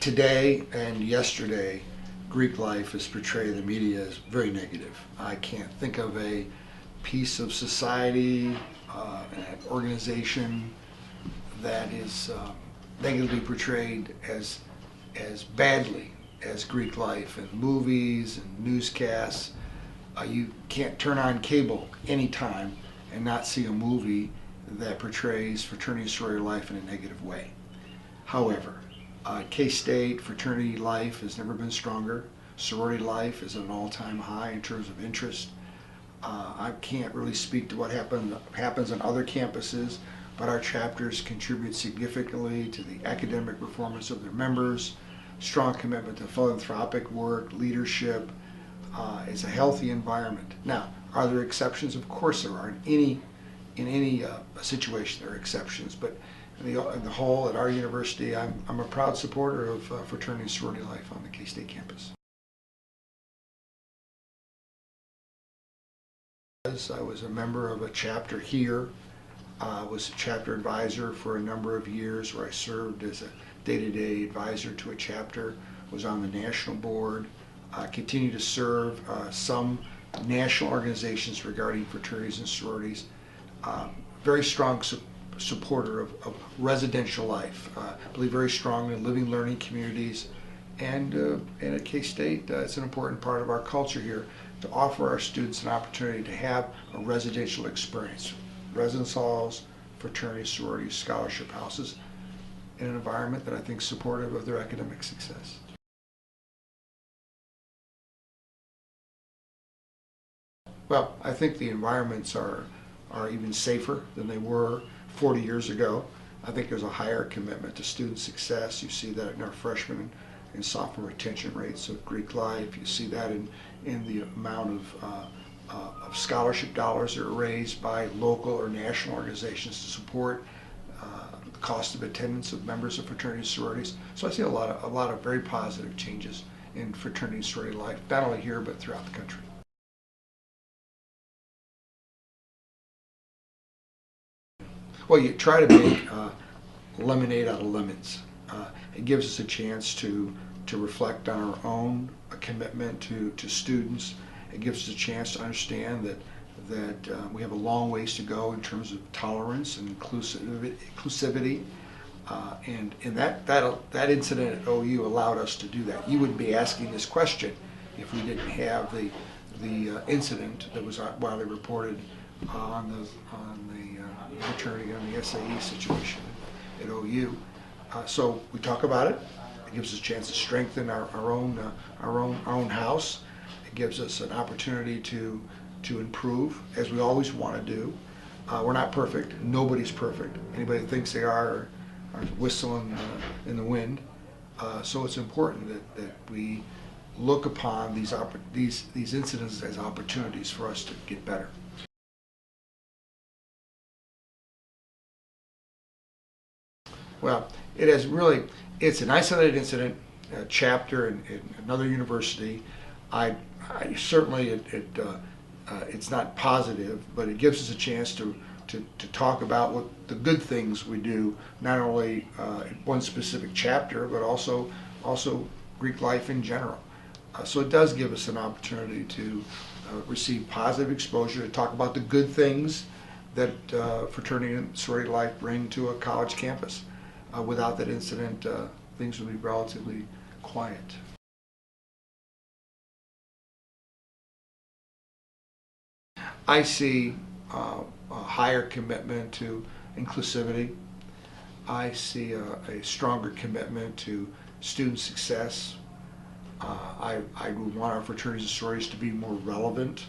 Today and yesterday, Greek life is portrayed in the media as very negative. I can't think of a piece of society, an organization that is negatively portrayed as badly as Greek life in movies and newscasts. You can't turn on cable anytime and not see a movie that portrays fraternity and sorority life in a negative way. However, K-State fraternity life has never been stronger. Sorority life is at an all-time high in terms of interest. I can't really speak to what happens on other campuses, but our chapters contribute significantly to the academic performance of their members, strong commitment to philanthropic work, leadership. It's a healthy environment. Now, are there exceptions? Of course there are. In any situation there are exceptions, but in the whole, at our university, I'm a proud supporter of fraternity and sorority life on the K-State campus. I was a member of a chapter here. I was a chapter advisor for a number of years where I served as a day-to-day advisor to a chapter, was on the national board, continue to serve some national organizations regarding fraternities and sororities. Very strong supporter of residential life. Believe very strongly in living, learning communities, and at K-State, it's an important part of our culture here to offer our students an opportunity to have a residential experience. Residence halls, fraternities, sororities, scholarship houses, in an environment that I think is supportive of their academic success. Well, I think the environments are even safer than they were 40 years ago. I think there's a higher commitment to student success. You see that in our freshman and sophomore retention rates of Greek life. You see that in the amount of scholarship dollars that are raised by local or national organizations to support the cost of attendance of members of fraternities and sororities. So I see a lot of very positive changes in fraternity and sorority life, not only here but throughout the country. Well, you try to make lemonade out of lemons. It gives us a chance to reflect on our own commitment to students. It gives us a chance to understand that we have a long ways to go in terms of tolerance and inclusivity. And that incident at OU allowed us to do that. You wouldn't be asking this question if we didn't have the incident that was widely reported on the fraternity and the SAE situation at OU. So we talk about it. It gives us a chance to strengthen our own house. It gives us an opportunity to improve, as we always want to do. We're not perfect. Nobody's perfect. Anybody that thinks they are whistling in the wind. So it's important that we look upon these incidents as opportunities for us to get better. Well, it's an isolated incident, a chapter in another university. Certainly it's not positive, but it gives us a chance to talk about what the good things we do, not only in one specific chapter, but also Greek life in general. So it does give us an opportunity to receive positive exposure, to talk about the good things that fraternity and sorority life bring to a college campus. Without that incident, things would be relatively quiet. I see a higher commitment to inclusivity. I see a stronger commitment to student success. I would want our fraternities and sororities to be more relevant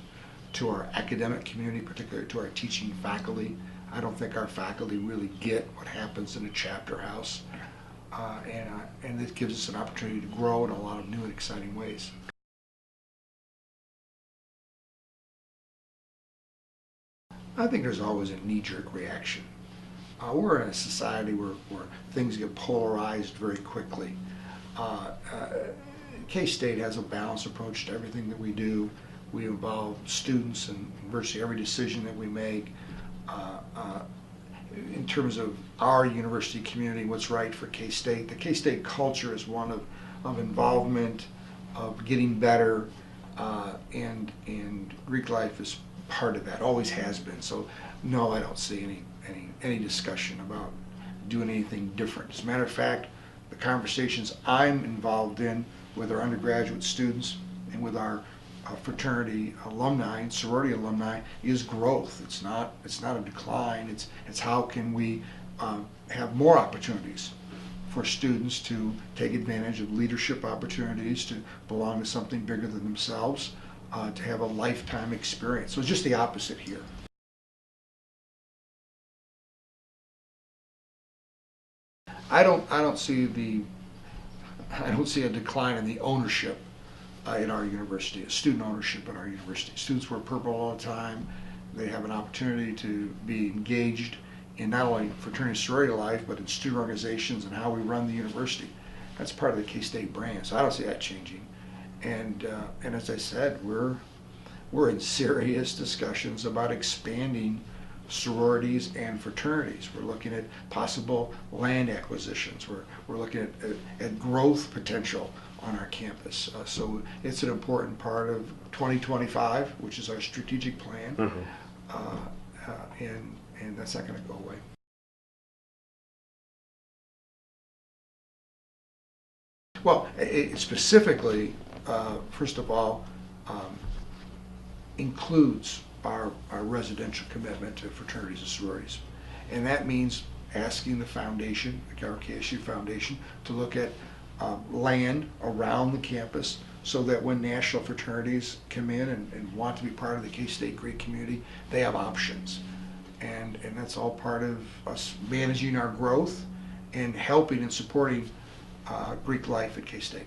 to our academic community, particularly to our teaching faculty. I don't think our faculty really get what happens in a chapter house, and this gives us an opportunity to grow in a lot of new and exciting ways. I think there's always a knee-jerk reaction. We're in a society where things get polarized very quickly. K-State has a balanced approach to everything that we do. We involve students in virtually every decision that we make. in terms of our university community, what's right for K-State. The K-State culture is one of involvement, of getting better, and Greek life is part of that, always has been. So no, I don't see any discussion about doing anything different. As a matter of fact, the conversations I'm involved in with our undergraduate students and with our fraternity alumni and sorority alumni is growth. It's not a decline. It's how can we have more opportunities for students to take advantage of leadership opportunities, to belong to something bigger than themselves, to have a lifetime experience. So it's just the opposite here. I don't see a decline in the ownership in our university, student ownership in our university. Students wear purple all the time. They have an opportunity to be engaged in not only fraternity and sorority life, but in student organizations and how we run the university. That's part of the K-State brand, so I don't see that changing. And as I said, we're in serious discussions about expanding sororities and fraternities. We're looking at possible land acquisitions. We're looking at growth potential on our campus. So it's an important part of 2025, which is our strategic plan. And that's not going to go away. Well, it specifically, first of all, includes our residential commitment to fraternities and sororities. And that means asking the foundation, the KSU Foundation, to look at land around the campus so that when national fraternities come in and want to be part of the K-State Greek community, they have options. And that's all part of us managing our growth and helping and supporting Greek life at K-State.